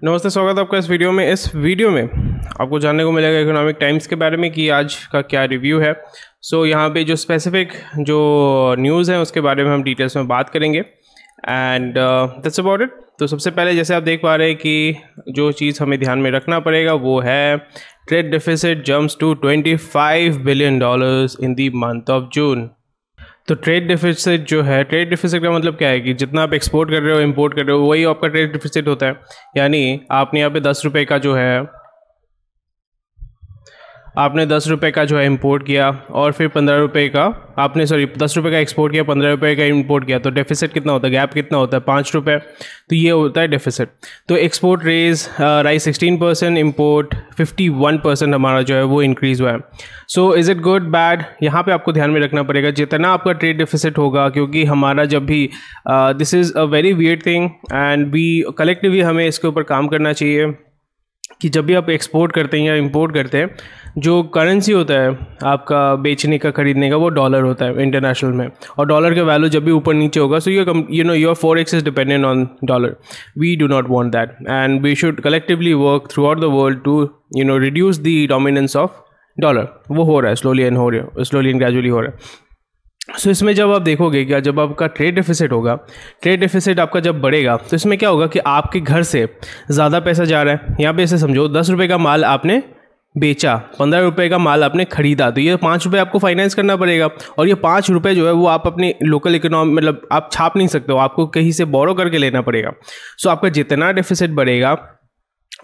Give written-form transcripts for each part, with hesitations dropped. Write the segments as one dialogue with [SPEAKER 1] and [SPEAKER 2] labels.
[SPEAKER 1] नमस्ते, स्वागत है आपका इस वीडियो में। इस वीडियो में आपको जानने को मिलेगा इकोनॉमिक टाइम्स के बारे में कि आज का क्या रिव्यू है। यहाँ पे जो स्पेसिफिक जो न्यूज़ है उसके बारे में हम डिटेल्स में बात करेंगे एंड दैट्स अबाउट इट। तो सबसे पहले जैसे आप देख पा रहे हैं कि जो चीज़ हमें ध्यान में रखना पड़ेगा वो है trade deficit jumps to $25 billion in the month of June. तो ट्रेड डेफिसिट जो है, ट्रेड डेफिसिट का मतलब क्या है कि जितना आप एक्सपोर्ट कर रहे हो इंपोर्ट कर रहे हो वही आपका ट्रेड डेफिसिट होता है। यानी आपने यहाँ पे 10 रुपये का जो है इंपोर्ट किया और फिर 15 रुपये का 10 रुपये का एक्सपोर्ट किया, 15 रुपये का इंपोर्ट किया, तो डेफिसिट कितना होता है, गैप कितना होता है, 5 रुपये। तो ये होता है डेफिसिट। तो एक्सपोर्ट राइस 16%, इंपोर्ट 51% हमारा जो है वो इंक्रीज़ हुआ है। So is it good bad, यहाँ पे आपको ध्यान में रखना पड़ेगा जितना आपका ट्रेड डेफिसिट होगा, क्योंकि हमारा जब भी this is a very weird thing and we collectively हमें इसके ऊपर काम करना चाहिए कि जब भी आप एक्सपोर्ट करते हैं या इंपोर्ट करते हैं, जो करेंसी होता है आपका बेचने का खरीदने का वो डॉलर होता है इंटरनेशनल में, और डॉलर का वैल्यू जब भी ऊपर नीचे होगा so your forex is dependent on dollar. We do not want that and we should collectively work throughout the world to reduce the dominance of dollar. वो हो रहा है स्लोली एंड ग्रेजुअली हो रहा है। सो इसमें जब आप देखोगे कि जब आपका ट्रेड डेफिसिट होगा, ट्रेड डेफिसिट आपका जब बढ़ेगा तो इसमें क्या होगा कि आपके घर से ज़्यादा पैसा जा रहा है। यहाँ पे ऐसे समझो 10 रुपये का माल आपने बेचा, 15 रुपये का माल आपने खरीदा, तो ये 5 रुपये आपको फाइनेंस करना पड़ेगा। और ये 5 रुपये जो है वो आप अपने लोकल इकोनॉमी मतलब आप छाप नहीं सकते हो, आपको कहीं से बोरो करके लेना पड़ेगा। सो आपका जितना डेफिसिट बढ़ेगा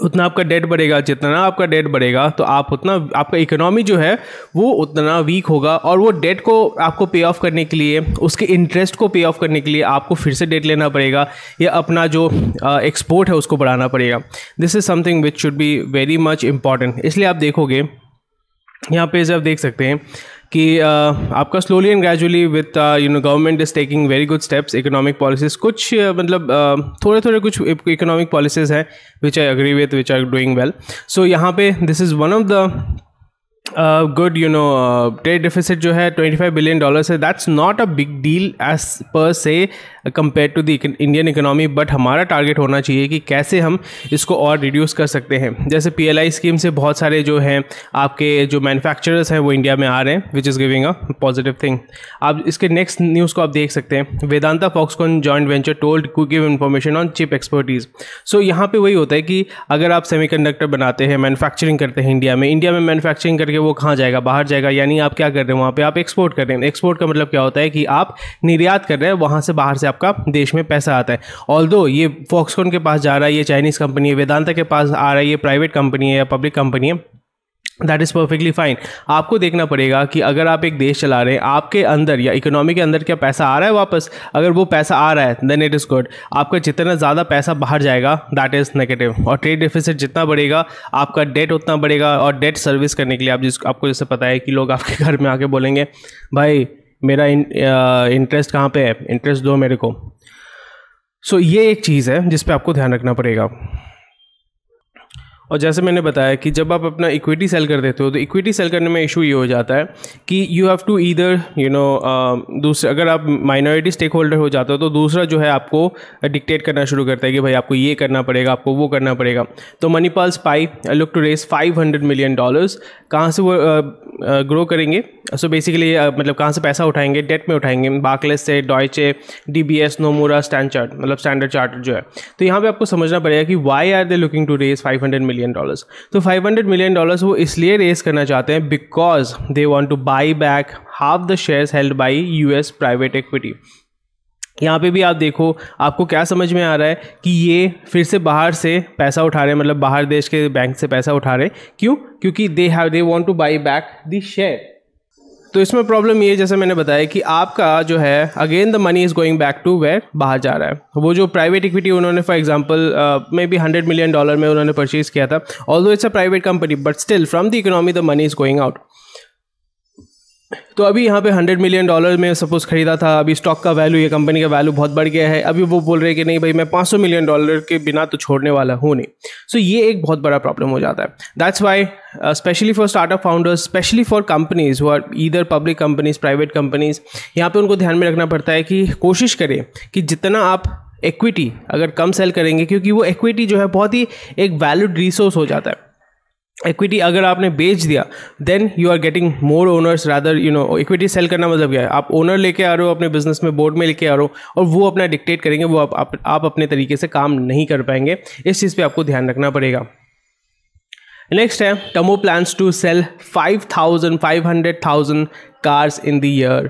[SPEAKER 1] उतना आपका डेट बढ़ेगा, जितना आपका डेट बढ़ेगा तो आपका इकोनॉमी जो है वो उतना वीक होगा, और वो डेट को आपको पे ऑफ करने के लिए, उसके इंटरेस्ट को पे ऑफ करने के लिए आपको फिर से डेट लेना पड़ेगा या अपना जो एक्सपोर्ट है उसको बढ़ाना पड़ेगा। This is something which should be very much important. इसलिए आप देखोगे यहाँ पे आप देख सकते हैं कि आपका slowly and gradually with government is taking very good steps, economic policies कुछ थोड़े कुछ इकोनॉमिक पॉलिसीज़ हैं which I agree with, which are doing well. So यहाँ पे this is one of the good trade deficit जो है $25 billion है। That's not a big deal as per se compare to the Indian economy, but हमारा target होना चाहिए कि कैसे हम इसको और रिड्यूस कर सकते हैं। जैसे PLI स्कीम से बहुत सारे जो हैं आपके जो मैन्युफैक्चरर्स हैं वो इंडिया में आ रहे हैं, which is giving a positive thing. आप इसके नेक्स्ट न्यूज़ को आप देख सकते हैं, Vedanta Foxconn joint venture told to give information on chip expertise. So यहाँ पे वही होता है कि अगर आप सेमीकंडक्टर बनाते हैं, मैन्युफैक्चरिंग करते हैं इंडिया में मैन्युफैक्चरिंग करके वो कहाँ जाएगा, बाहर जाएगा। यानी आप क्या कर रहे हैं वहाँ पे, आप एक्सपोर्ट कर रहे हैं। एक्सपोर्ट का मतलब क्या होता है कि आप निर्यात कर रहे हैं, वहाँ से बाहर से आपका देश में पैसा आता है। ऑल्दो ये फॉक्सकॉन के पास जा रहा है, ये चाइनीज़ कंपनी है, वेदांता के पास आ रहा है, ये प्राइवेट कंपनी है या पब्लिक कंपनी है, दैट इज़ परफेक्टली फाइन। आपको देखना पड़ेगा कि अगर आप एक देश चला रहे हैं, आपके अंदर या इकोनॉमी के अंदर क्या पैसा आ रहा है वापस। अगर वो पैसा आ रहा है देन इट इज़ गुड। आपका जितना ज़्यादा पैसा बाहर जाएगा दैट इज़ नेगेटिव। और ट्रेड डेफिसिट जितना बढ़ेगा आपका डेट उतना बढ़ेगा, और डेट सर्विस करने के लिए आपको जैसे पता है कि लोग आपके घर में आके बोलेंगे भाई मेरा इंटरेस्ट कहाँ पे है, इंटरेस्ट दो मेरे को। सो ये एक चीज़ है जिस पे आपको ध्यान रखना पड़ेगा। और जैसे मैंने बताया कि जब आप अपना इक्विटी सेल कर देते हो तो इक्विटी सेल करने में इशू ये हो जाता है कि यू हैव टू ईदर दूसरे, अगर आप माइनॉरिटी स्टेक होल्डर हो जाते हो तो दूसरा जो है आपको डिक्टेट करना शुरू करता है कि भाई आपको ये करना पड़ेगा, आपको वो करना पड़ेगा। तो मणिपाल स्पाई लुक टू रेज $500 मिलियन। कहाँ से वो ग्रो करेंगे? सो बेसिकली मतलब कहाँ से पैसा उठाएंगे? डेट में उठाएंगे, बार्कलेस से, Deutsche, DBS, Nomura, Standard Chartered जो है। तो यहाँ पे आपको समझना पड़ेगा कि why are they looking to raise $500 million. तो $500 मिलियन वो इसलिए रेज करना चाहते हैं because they want to buy back half the shares held by US private equity. यहाँ पे भी आप देखो, आपको क्या समझ में आ रहा है कि ये फिर से बाहर से पैसा उठा रहे हैं, मतलब बाहर देश के बैंक से पैसा उठा रहे हैं। क्यों? क्योंकि दे want to buy back the share. तो इसमें प्रॉब्लम ये, जैसे मैंने बताया कि आपका जो है again the money is going back to where, बाहर जा रहा है। वो जो प्राइवेट इक्विटी उन्होंने for example may be $100 million में उन्होंने परचेज किया था, although it's a private company but still from the economy the money is going out. तो अभी यहाँ पे $100 मिलियन में सपोज खरीदा था, अभी स्टॉक का वैल्यू, ये कंपनी का वैल्यू बहुत बढ़ गया है। अभी वो बोल रहे हैं कि नहीं भाई मैं $500 मिलियन के बिना तो छोड़ने वाला हूँ नहीं। सो ये एक बहुत बड़ा प्रॉब्लम हो जाता है। That's why specially for startup founders, specially for companies who are either public companies, private companies, यहाँ पे उनको ध्यान में रखना पड़ता है कि कोशिश करें कि जितना आप इक्विटी अगर कम सेल करेंगे, क्योंकि वो इक्विटी जो है बहुत ही एक वैल्यूड रिसोर्स हो जाता है। इक्विटी अगर आपने बेच दिया then you are getting more owners rather, equity sale करना मतलब क्या है, आप ओनर लेके आ रहे हो अपने बिजनेस में, बोर्ड में लेके आ रहे हो, और वो अपना डिक्टेट करेंगे, वो आप अपने तरीके से काम नहीं कर पाएंगे। इस चीज़ पे आपको ध्यान रखना पड़ेगा। नेक्स्ट है TAMO plans to sell 500,000 cars in the year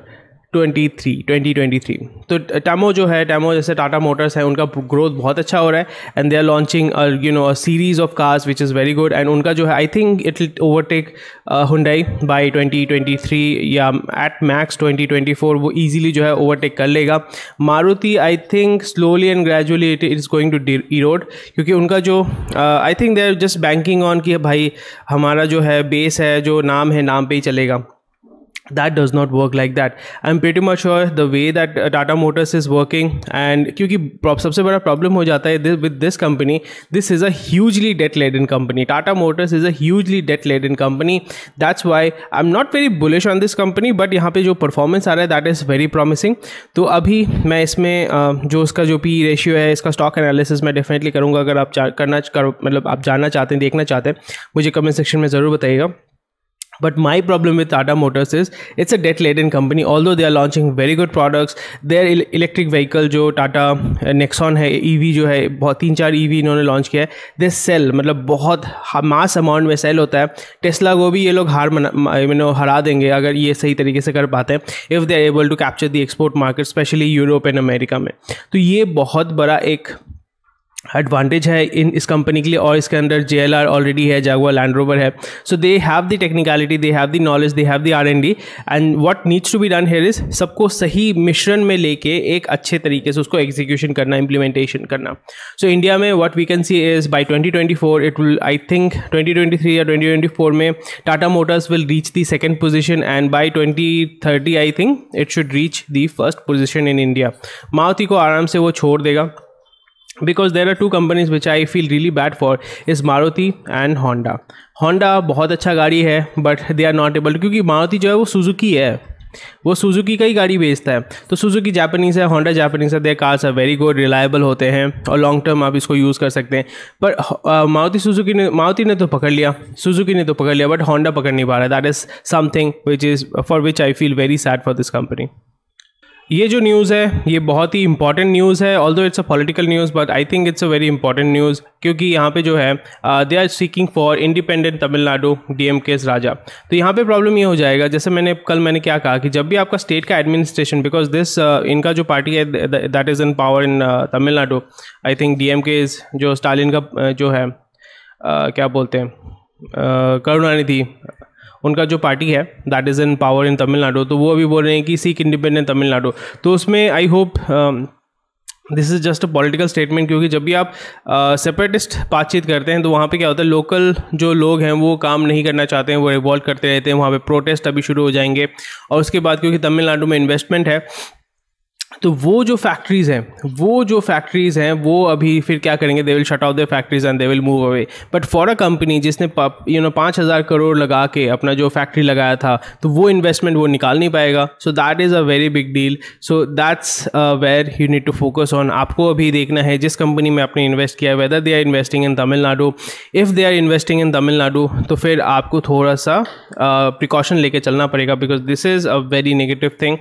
[SPEAKER 1] 2023। तो टमो जो है, टमो जैसे टाटा मोटर्स है, उनका ग्रोथ बहुत अच्छा हो रहा है and they are launching a series of cars which is very good, and उनका जो है I think it will overtake Hyundai by 2023 या एट मैक्स 2024, वो इजीली जो है ओवरटेक कर लेगा। Maruti I think slowly and gradually it is going to erode, क्योंकि उनका जो I think they are just banking on कि भाई हमारा जो है बेस है, जो नाम है, नाम पे ही चलेगा। That does not work like that. I'm pretty much sure the way that Tata Motors is working, and क्योंकि सबसे बड़ा प्रॉब्लम हो जाता है with this company, this is a hugely debt-laden company. Tata Motors is a hugely debt-laden company. That's why I'm not very bullish on this company, but यहाँ पे जो performance आ रहा है that is very promising. तो अभी मैं इसमें जो उसका जो P रेशियो है, इसका स्टॉक एनालिसिस मैं डेफिनेटली करूँगा। अगर आप मतलब आप जानना चाहते हैं, देखना चाहते हैं, मुझे कमेंट सेक्शन में ज़रूर बताइएगा। But my problem with Tata Motors is it's a debt-laden company. Although they are launching very good products, their electric vehicle जो Tata Nexon है, EV जो है, बहुत 3-4 EV इन्होंने लॉन्च किया है, they sell, मतलब बहुत मास अमाउंट में सेल होता है। टेस्ला को भी ये लोग हरा देंगे अगर ये सही तरीके से कर पाते हैं, if they are able to capture the export market, especially Europe and America में। तो ये बहुत बड़ा एक एडवांटेज है इस कंपनी के लिए, और इसके अंदर JLR ऑलरेडी है, जागुआर लैंड रोवर है। So they have the technicality, they have the knowledge, they have the R&D, and what needs to be done here is सबको सही मिश्रण में लेके एक अच्छे तरीके से उसको एग्जीक्यूशन करना, इम्प्लीमेंटेशन करना। सो इंडिया में what we can see is by 2024 it will, I think 2023 या 2024 में Tata Motors will reach the second position, and by 2030 I think it should reach the first position in India. Maruti को आराम से वो छोड़ देगा, because there are two companies which I feel really bad for is Maruti and Honda. Honda बहुत अच्छा गाड़ी है but they are not able to, क्योंकि मारुति जो है वो सुजुकी है, वो सुजुकी का ही गाड़ी बेचता है। तो सुजुकी जापानीज़ है, होंडा जापानीज़ है, their cars are very good, reliable होते हैं और लॉन्ग टर्म आप इसको यूज़ कर सकते हैं। पर मारुति ने तो पकड़ लिया, सुजुकी ने तो पकड़ लिया, बट होंडा पकड़ नहीं पा रहा है। That is something which is for which I feel very sad for this company. ये जो न्यूज़ है ये बहुत ही इंपॉर्टेंट न्यूज़ है, although it's a political news, but I think it's a very important news, क्योंकि यहाँ पे जो है they are seeking for independent Tamil Nadu DMK's Raja. तो यहाँ पे प्रॉब्लम ये हो जाएगा, जैसे मैंने क्या कहा कि जब भी आपका स्टेट का एडमिनिस्ट्रेशन, बिकॉज दिस इनका जो पार्टी है that is in power in Tamil Nadu, I think DMK's जो स्टालिन का जो है क्या बोलते हैं करुणानिधि, उनका जो पार्टी है that is in power in Tamil Nadu, तो वो अभी बोल रहे हैं कि सीक इंडिपेंडेंट तमिलनाडु। तो उसमें I hope this is just a political statement, क्योंकि जब भी आप सेपरेटिस्ट बातचीत करते हैं तो वहाँ पे क्या होता है, लोकल जो लोग हैं वो काम नहीं करना चाहते हैं, वो रिवॉल्ट करते रहते हैं, वहाँ पे प्रोटेस्ट अभी शुरू हो जाएंगे। और उसके बाद क्योंकि तमिलनाडु में इन्वेस्टमेंट है, तो वो जो फैक्ट्रीज़ हैं वो अभी फिर क्या करेंगे, they will shut out their factories and they will move away. But for a company जिसने 5,000 करोड़ लगा के अपना जो फैक्ट्री लगाया था, तो वो इन्वेस्टमेंट वो निकाल नहीं पाएगा। So that is a very big deal. So that's where you need to focus on. आपको अभी देखना है जिस कंपनी में आपने इन्वेस्ट किया है, whether they are investing in Tamil Nadu. If they are investing in Tamil Nadu तो फिर आपको थोड़ा सा प्रिकॉशन लेके चलना पड़ेगा, because this is a very negative thing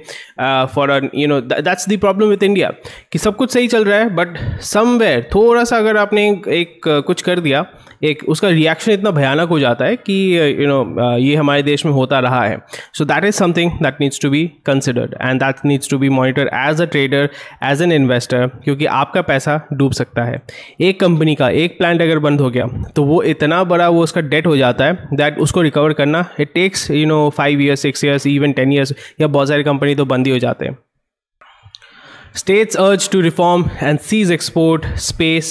[SPEAKER 1] for that's the problem with India कि सब कुछ सही चल रहा है, बट समवेयर थोड़ा सा अगर आपने एक कुछ कर दिया, एक उसका रिएक्शन इतना भयानक हो जाता है कि ये हमारे देश में होता रहा है। So that is something that needs to be considered and that needs to be monitor as a trader, as an investor, क्योंकि आपका पैसा डूब सकता है। एक कंपनी का एक प्लांट अगर बंद हो गया तो वो इतना बड़ा वो उसका डेट हो जाता है दैट उसको रिकवर करना it takes 5 years, 6 years, even 10 years, या बहुत सारी कंपनी तो बंद ही हो जाते हैं। States urge to reform and seize export space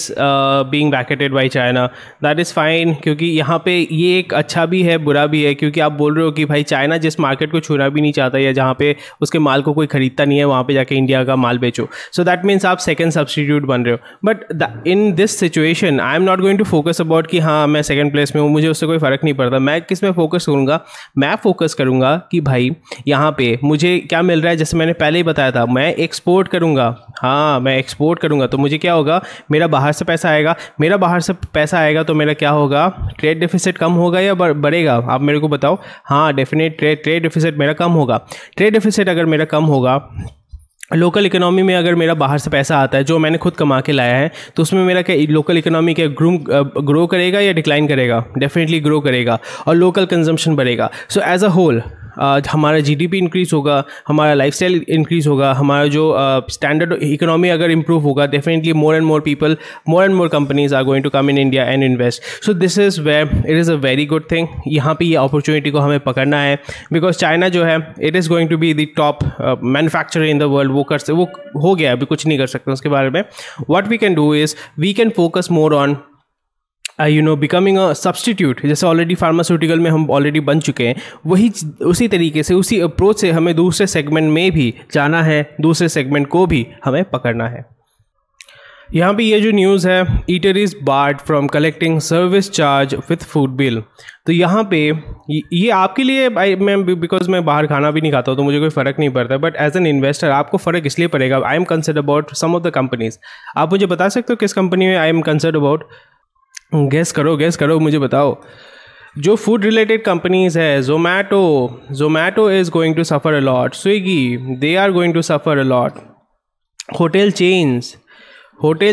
[SPEAKER 1] being vacated by China. That is fine, क्योंकि यहाँ पे ये एक अच्छा भी है बुरा भी है, क्योंकि आप बोल रहे हो कि भाई चाइना जिस मार्केट को छूना भी नहीं चाहता या जहाँ पे उसके माल को कोई खरीदता नहीं है, वहाँ पे जाके इंडिया का माल बेचो। सो दैट मीन्स आप सेकंड सब्सटीट्यूट बन रहे हो। But in this situation I am not going to focus about कि हाँ मैं सेकंड प्लेस में हूँ, मुझे उससे कोई फ़र्क नहीं पड़ता। मैं किस में फोकस करूँगा, मैं फोकस करूँगा कि भाई यहाँ पे मुझे क्या मिल रहा है। जैसे मैंने पहले ही बताया था, मैं एक्सपोर्ट करूँगा करूँगा, हाँ मैं एक्सपोर्ट करूँगा, तो मुझे क्या होगा, मेरा बाहर से पैसा आएगा, मेरा बाहर से पैसा आएगा तो मेरा क्या होगा, ट्रेड डेफिसिट कम होगा या बढ़ेगा, आप मेरे को बताओ। हाँ डेफिनेट ट्रेड डेफिसिट मेरा कम होगा। ट्रेड डेफिसिट अगर मेरा कम होगा, लोकल इकोनॉमी में अगर मेरा बाहर से पैसा आता है जो मैंने खुद कमा के लाया है, तो उसमें मेरा क्या लोकल इकोनॉमी क्या ग्रो करेगा या डिक्लाइन करेगा? डेफिनेटली ग्रो करेगा और लोकल कंजम्पशन बढ़ेगा। सो एज अ होल हमारा जीडीपी इंक्रीज होगा, हमारा लाइफस्टाइल इंक्रीज होगा, हमारा जो स्टैंडर्ड इकोनॉमी अगर इंप्रूव होगा, definitely more and more people, more and more companies are going to come in India and invest. So this is where it is a very good thing. यहाँ पे ये opportunity को हमें पकड़ना है, because China जो है it is going to be the top manufacturer in the world. वो हो गया, अभी कुछ नहीं कर सकते उसके बारे में। What we can do is we can focus more on becoming a substitute. जैसे ऑलरेडी फार्मास्यूटिकल में हम ऑलरेडी बन चुके हैं, वही उसी तरीके से, उसी अप्रोच से हमें दूसरे सेगमेंट में भी जाना है, दूसरे सेगमेंट को भी हमें पकड़ना है। यहाँ पे ये जो न्यूज़ है, eater is board from collecting service charge with food bill. तो यहाँ पे ये आपके लिए, मैं बिकॉज मैं बाहर खाना भी नहीं खाता हूँ तो मुझे कोई फ़र्क नहीं पड़ता, बट एज एन इन्वेस्टर आपको फ़र्क इसलिए पड़ेगा। I am concern about some of the companies. आप मुझे बता सकते हो किस कंपनी में I am concern about? Guess करो, मुझे बताओ। जो फूड रिलेटेड कंपनीज है, Zomato is going to suffer a lot, Swiggy they are going to suffer a lot, hotel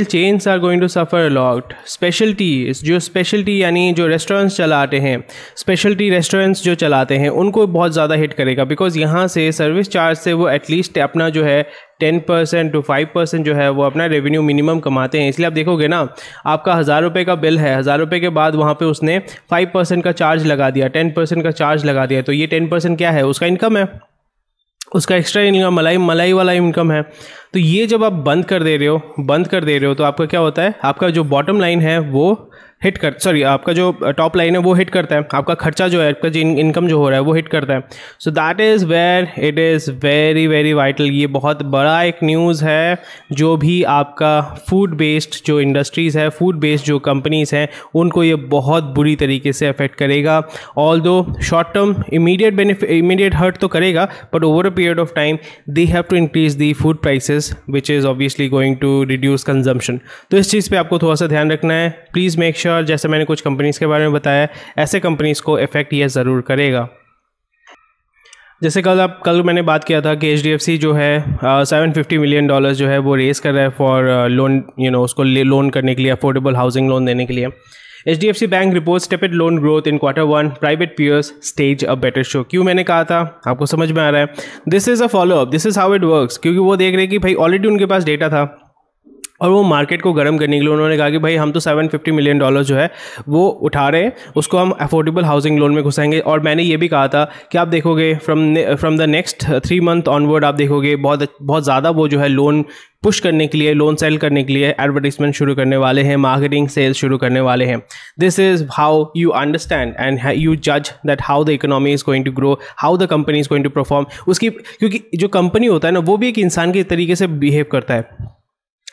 [SPEAKER 1] chains are going to suffer a lot, speciality यानी जो restaurants चलाते हैं, speciality restaurants जो चलाते हैं उनको बहुत ज़्यादा हिट करेगा, बिकॉज यहाँ से सर्विस चार्ज से वो एटलीस्ट अपना जो है 10% to 5% जो है वो अपना रेवेन्यू मिनिमम कमाते हैं। इसलिए आप देखोगे ना, आपका 1000 रुपये का बिल है, 1000 रुपये के बाद वहाँ पे उसने 5% का चार्ज लगा दिया, 10% का चार्ज लगा दिया, तो ये 10% क्या है? उसका इनकम है, उसका एक्स्ट्रा इनकम, मलाई वाला इनकम है। तो ये जब आप बंद कर दे रहे हो तो आपका क्या होता है, आपका जो बॉटम लाइन है वो आपका जो टॉप लाइन है वो हिट करता है, आपका खर्चा जो है, आपका जो इनकम जो हो रहा है वो हिट करता है। So that is where it is very very vital. ये बहुत बड़ा एक न्यूज़ है। जो भी आपका फूड बेस्ड जो इंडस्ट्रीज़ है, फूड बेस्ड जो कंपनीज़ हैं, उनको ये बहुत बुरी तरीके से अफेक्ट करेगा। Although short term immediate hurt तो करेगा, but over a period of time they have to increase the food prices which is obviously going to reduce consumption. तो इस चीज़ पे आपको थोड़ा सा ध्यान रखना है। प्लीज़ मेक श्योर, जैसे मैंने कुछ कंपनीज़ के बारे में बताया, ऐसे कंपनीज़ को इफेक्ट ये ज़रूर करेगा। जैसे कल मैंने बात किया था कि HDFC जो है $750 मिलियन जो है वो रेस कर रहा है फॉर लोन, उसको लोन करने के लिए, अफोर्डेबल हाउसिंग लोन देने के लिए। HDFC bank reports tepid loan growth in Q1, private peers stage a better show. क्यों मैंने कहा था, आपको समझ में आ रहा है? This is a follow up, this is how it works. क्योंकि वो देख रहे हैं कि भाई ऑलरेडी उनके पास डेटा था और वो मार्केट को गर्म करने के लिए उन्होंने कहा कि भाई हम तो $750 मिलियन जो है वो उठा रहे हैं, उसको हम अफोर्डेबल हाउसिंग लोन में घुसाएंगे। और मैंने ये भी कहा था कि आप देखोगे from the next 3 month onward आप देखोगे बहुत ज़्यादा वो जो है लोन पुश करने के लिए, लोन सेल करने के लिए एडवर्टीजमेंट शुरू करने वाले हैं, मार्केटिंग सेल्स शुरू करने वाले हैं। This is how you understand and you जज that how the economy is going to grow, how the company is going to perform. क्योंकि जो कंपनी होता है ना, वो भी एक इंसान के तरीके से बिहेव करता है।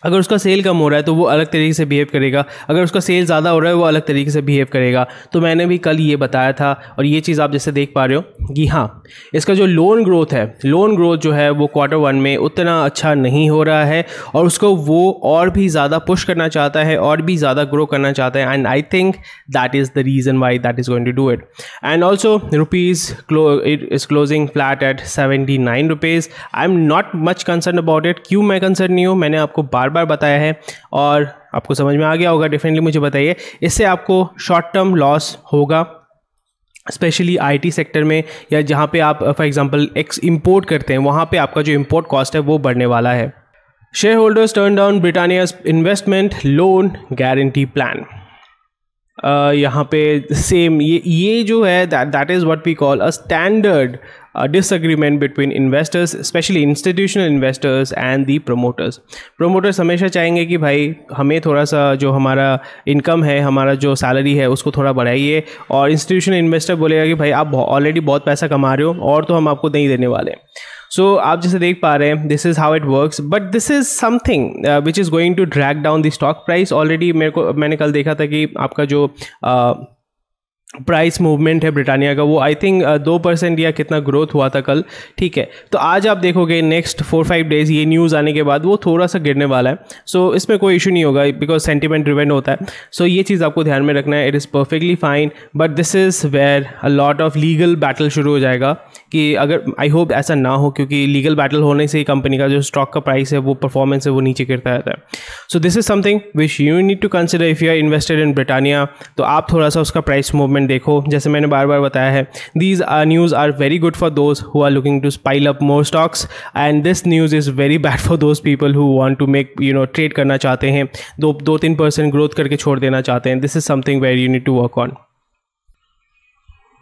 [SPEAKER 1] अगर उसका सेल कम हो रहा है तो वो अलग तरीके से बिहेव करेगा, अगर उसका सेल ज़्यादा हो रहा है वो अलग तरीके से बिहेव करेगा। तो मैंने भी कल ये बताया था, और ये चीज़ आप जैसे देख पा रहे हो कि हाँ, इसका जो लोन ग्रोथ जो है वो Q1 में उतना अच्छा नहीं हो रहा है, और उसको वो और भी ज़्यादा पुश करना चाहता है, और भी ज़्यादा ग्रो करना चाहता है। And I think that is the reason why that is going to do it. And also rupees is closing flat at 79 rupees. I am not much concern about it. क्यों मैं कंसर्न नहीं हूँ, मैंने आपको बार बताया है और आपको समझ में आ गया होगा। डेफिनेटली मुझे बताइए, इससे आपको शॉर्ट टर्म लॉस होगा, स्पेशली IT सेक्टर में, या जहाँ पे आप फॉर एग्जांपल इंपोर्ट करते हैं, वहाँ पे आपका जो इंपोर्ट कॉस्ट है वो बढ़ने वाला है। Shareholders turn down Britannia's investment loan guarantee plan. यहाँ पे सेम ये जो है that is what we call a standard disagreement between investors, specially institutional investors and the promoters हमेशा चाहेंगे कि भाई हमें थोड़ा सा जो हमारा इनकम है, हमारा जो सैलरी है उसको थोड़ा बढ़ाइए, और इंस्टीट्यूशनल इन्वेस्टर बोलेगा कि भाई आप ऑलरेडी बहुत पैसा कमा रहे हो और तो हम आपको नहीं देने वाले। सो आप जैसे देख पा रहे हैं, this is how it works, but this is something which is going to drag down the stock price. Already मैंने कल देखा था कि आपका जो प्राइस मूवमेंट है ब्रिटानिया का, वो आई थिंक 2% या कितना ग्रोथ हुआ था कल, ठीक है। तो आज आप देखोगे नेक्स्ट 4-5 डेज ये न्यूज़ आने के बाद वो थोड़ा सा गिरने वाला है। सो इसमें कोई इशू नहीं होगा बिकॉज सेंटिमेंट ड्रिवन होता है। सो ये चीज़ आपको ध्यान में रखना है। It is perfectly fine, but this is where a lot of legal battle शुरू हो जाएगा कि अगर, आई होप ऐसा ना हो, क्योंकि लीगल बैटल होने से ही कंपनी का जो स्टॉक का प्राइस है, वो परफॉर्मेंस है, वो नीचे गिरता रहता है। So this is something which you need to consider if you are invested in Britannia. तो आप थोड़ा सा उसका प्राइस मूवमेंट देखो। जैसे मैंने बार बार बताया है, these news are very good for those who are looking to pile up more stocks, and this news is very bad for those people who want to make trade करना चाहते हैं, 2-3% growth करके छोड़ देना चाहते हैं। This is something very you need to work on.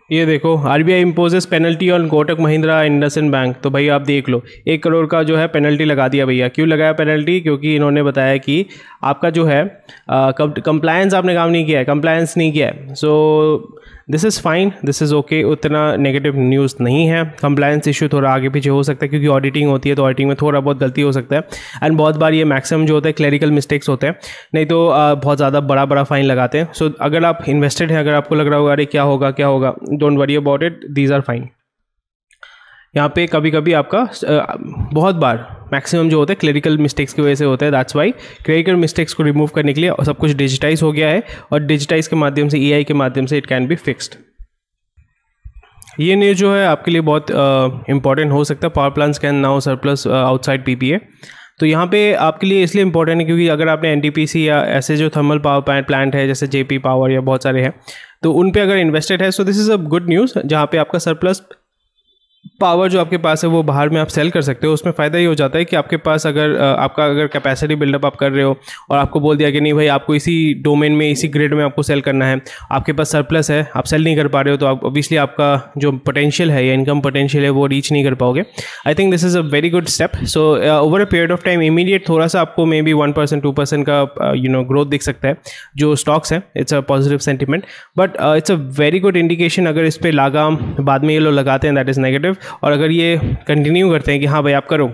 [SPEAKER 1] ये देखो, RBI imposes penalty on Kotak Mahindra IndusInd bank. तो भाई आप देख लो, 1 करोड़ का जो है पेनल्टी लगा दिया भैया। क्यों लगाया पेनल्टी? क्योंकि इन्होंने बताया कि आपका जो है कंप्लायंस आपने काम नहीं किया है, कंप्लायंस नहीं किया है। So this is fine, this is okay, उतना नेगेटिव न्यूज़ नहीं है। कंप्लायंस इशू थोड़ा आगे पीछे हो सकता है क्योंकि ऑडिटिंग होती है, तो ऑडिटिंग में थोड़ा बहुत गलती हो सकता है। एंड बहुत बार ये मैक्सिमम जो होता है क्लरिकल मिस्टेक्स होते हैं, नहीं तो बहुत ज़्यादा बड़ा फ़ाइन लगाते हैं। सो अगर आप इन्वेस्टेड हैं, अगर आपको लग रहा होगा अरे क्या होगा, don't worry about it, these are fine. यहाँ पे कभी कभी आपका बहुत बार मैक्सिमम जो होता है क्लरिकल मिस्टेक्स की वजह से होता है। दैट्स वाई क्लरिकल मिस्टेक्स को रिमूव करने के लिए सब कुछ डिजिटाइज हो गया है, और डिजिटाइज के माध्यम से, एआई के माध्यम से इट कैन बी फिक्स्ड। ये न्यूज़ जो है आपके लिए बहुत इंपॉर्टेंट हो सकता है। Power plants can now surplus outside PPA. तो यहाँ पे आपके लिए इसलिए इंपॉर्टेंट है क्योंकि अगर आपने एनटीपीसी या ऐसे जो थर्मल पावर प्लांट है जैसे जेपी पावर या बहुत सारे हैं, तो उन पे अगर इन्वेस्टेड है, so this is a good news, जहाँ पे आपका सरप्लस पावर जो आपके पास है वो बाहर में आप सेल कर सकते हो। उसमें फ़ायदा ये हो जाता है कि आपके पास अगर आपका अगर कैपेसिटी बिल्डअप आप कर रहे हो और आपको बोल दिया कि नहीं भाई आपको इसी डोमेन में, इसी ग्रिड में आपको सेल करना है, आपके पास सरप्लस है, आप सेल नहीं कर पा रहे हो, तो आप ऑब्वियसली आपका जो पोटेंशियल है या इनकम पोटेंशियल है वो रीच नहीं कर पाओगे। I think this is a very good step. So over a period of time immediate थोड़ा सा आपको मे बी 1% 2% का ग्रोथ दिख सकता है जो स्टॉक्स हैं। It's a positive sentiment, but it's a very good indication. अगर इस पर लगाम बाद में ये लोग लगाते हैं, दैट इज़ नेगेटिव। और अगर ये कंटिन्यू करते हैं कि हाँ भाई आप करो,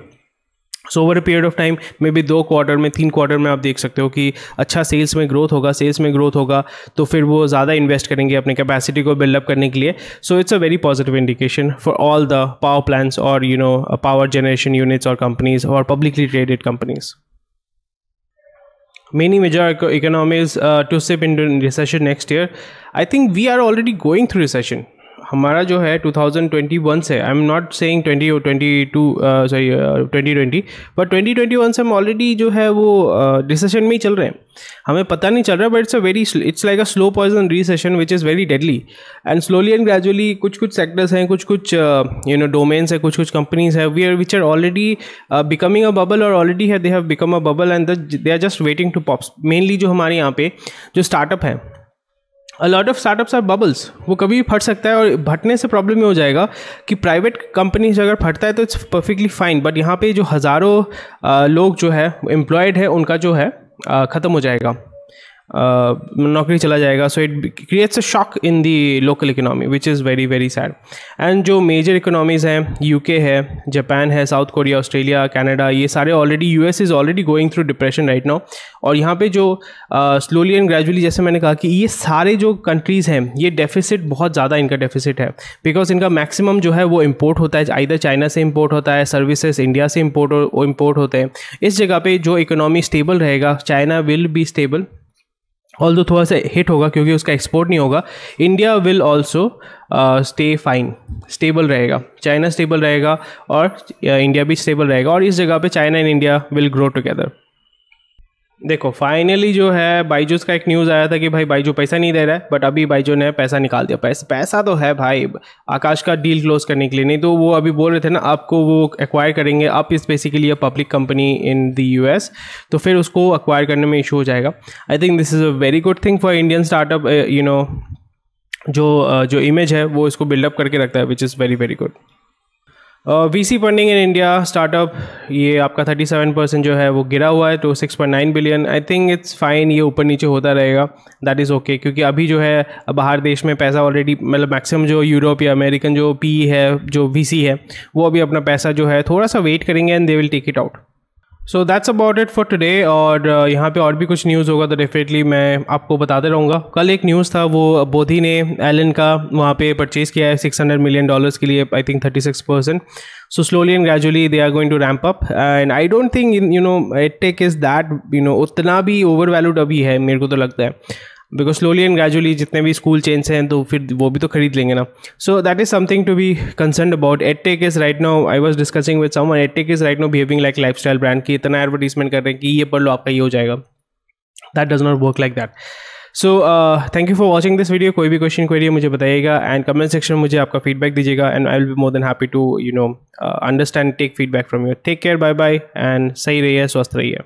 [SPEAKER 1] so over a period of time may be 2 quarter में, 3 क्वार्टर में आप देख सकते हो कि अच्छा सेल्स में ग्रोथ होगा, तो फिर वो ज़्यादा इन्वेस्ट करेंगे अपने कैपेसिटी को बिल्डअप करने के लिए। So it's a very positive indication for all the power plants और पावर जनरेशन यूनिट्स और कंपनीज और publicly traded companies. Many major economies to slip into recession next year. I think we are already going through recession. हमारा जो है 2021 से, आई am not saying 2020, but 2021 से हम already जो है वो रिसेशन में ही चल रहे हैं। हमें पता नहीं चल रहा, but it's like a slow poison recession which is very deadly. And slowly and gradually कुछ सेक्टर्स हैं, कुछ डोमेन्स है, कुछ कंपनीज है which are already becoming a bubble, और ऑलरेडी है they have become a bubble and they are just waiting to pops. Mainly जो हमारे यहाँ पे जो स्टार्टअप है, a lot of startups are bubbles, वो कभी भी फट सकता है। और फटने से प्रॉब्लम ये हो जाएगा कि प्राइवेट कंपनीज अगर फटता है तो इट्स परफेक्टली फाइन, बट यहाँ पे जो हज़ारों लोग जो है एम्प्लॉयड है उनका जो है ख़त्म हो जाएगा, नौकरी चला जाएगा। So it creates a shock in the local economy which is very very sad. And जो मेजर इकोनॉमीज़ हैं, यूके है, जापान है, साउथ कोरिया, ऑस्ट्रेलिया, कनाडा, ये सारे already, US is already going through depression right now. और यहाँ पे जो स्लोली एंड ग्रेजुअली, जैसे मैंने कहा कि ये सारे जो कंट्रीज़ हैं, ये डेफिसिट बहुत ज़्यादा इनका डेफिसिट है, बिकॉज इनका मैक्सिमम जो है वो इम्पोर्ट होता है, आइदर चाइना से इम्पोर्ट होता है, सर्विसेज इंडिया से इम्पोर्ट होते हैं। इस जगह पे जो इकोनॉमी स्टेबल रहेगा, China will be stable, although थोड़ा सा हिट होगा क्योंकि उसका एक्सपोर्ट नहीं होगा। India will also stay fine, stable रहेगा, चाइना स्टेबल रहेगा और इंडिया भी स्टेबल रहेगा, और इस जगह पे China and India will grow together. देखो फाइनली जो है बाइजूस का एक न्यूज़ आया था कि भाई बाइजू पैसा नहीं दे रहा है, बट अभी बाइजू ने पैसा निकाल दिया। पैसा तो है भाई आकाश का डील क्लोज करने के लिए, नहीं तो वो अभी बोल रहे थे ना आपको वो एक्वायर करेंगे, आप इस basically a public company in the US, तो फिर उसको एक्वायर करने में इशू हो जाएगा। I think this is a very good thing for Indian startup, जो इमेज है वो इसको बिल्डअप करके रखता है, विच is very very good. VC funding in India startup, ये आपका 37% जो है वो गिरा हुआ है तो 6.9 billion. I think it's fine, ये ऊपर नीचे होता रहेगा, दैट इज़ ओके, क्योंकि अभी जो है बाहर देश में पैसा ऑलरेडी, मतलब मैक्सिमम जो यूरोप या अमेरिकन जो पी है, जो वीसी है, वो अभी अपना पैसा जो है थोड़ा सा वेट करेंगे and they will take it out. So that's about it for today. और यहाँ पे और भी कुछ न्यूज़ होगा तो डेफिनेटली मैं आपको बताते रहूँगा। कल एक न्यूज़ था, वो बोधी ने एलन का वहाँ पे परचेज़ किया है $600 मिलियन के लिए, I think 36%। So slowly and gradually they are going to ramp up, and I don't think edtech is that उतना भी ओवर वैल्यूड अभी है, मेरे को तो लगता है, बिकॉज स्लोली एंड ग्रेजुअली जितने भी स्कूल चेंज हैं तो फिर वो भी तो खरीद लेंगे ना। So that is something to be concern about. Edtech is right now, I was discussing with someone, edtech is right now behaving like lifestyle brand की, इतना एडवर्टीजमेंट कर रहे हैं कि ये पढ़ लो आपका ये हो जाएगा। That does not work like that. So thank you for watching this video. कोई भी क्वेश्चन क्वेरी मुझे बताइएगा एंड कमेंट सेक्शन में मुझे आपका फीडबैक दीजिएगा, and I will be more than happy to understand, take feedback from you. Take care, bye bye, and सही रहिए, स्वस्थ रहिए।